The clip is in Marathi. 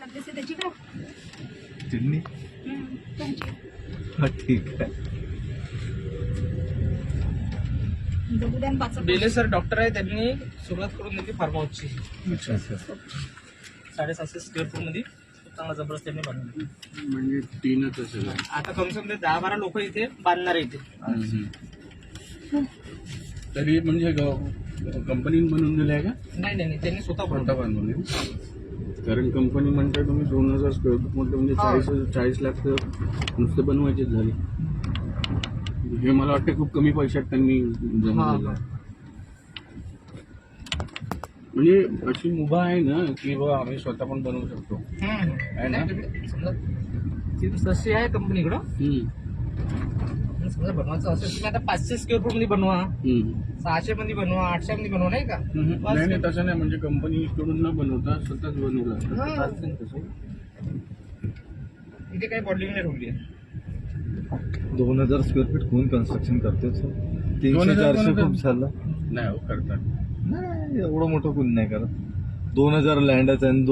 लागते त्याची का चिमणी तुमची हा ठीक आहे. बघू द्या पाच बेले सर डॉक्टर आहे, त्यांनी सुरुवात करून दिली फार्म हाऊसची. अच्छा अच्छा. 750 स्क्वेअर फूट मध्ये चांगला जबरदस्त त्यांनी बांधली. म्हणजे तीनच असेल. आता कम से कम 10-12 लोक इथे बांधणार आहे इथे. तरी म्हणजे कंपनीने बनवून दिलं आहे का? नाही त्यांनी स्वतः स्वतः बांधवले. कारण कंपनी म्हणते तुम्ही 2000 स्क्वेअर फूट म्हटलं म्हणजे 40 लाख तर नुसते बनवायचेच झाले. हे मला वाटतं खूप कमी पैशात त्यांनी जमवलं. म्हणजे अशी मुभा आहे ना की बा आम्ही स्वतः पण बनवू शकतो. आहे ना? समजा ती तशी आहे कंपनीकडं. हम्म. समजा बनवायचं असेल तुम्ही आता 500 स्क्वेअर फूट मध्ये बनवा, 600 मध्ये बनवा, 800 मध्ये बनवा, नाही का? नाही तसं नाही, म्हणजे कंपनी कडून न बनवता स्वतःच बनवलं. इथे काही बॉन्डिंग नाही ठेवली आहे. 2000 स्क्वेअर फीट कोण कन्स्ट्रक्शन करते? 300-400 खूप झालं. नाही हो करतात. नाही एवढं मोठं कोण नाही करत. 2000 लँडच आहे.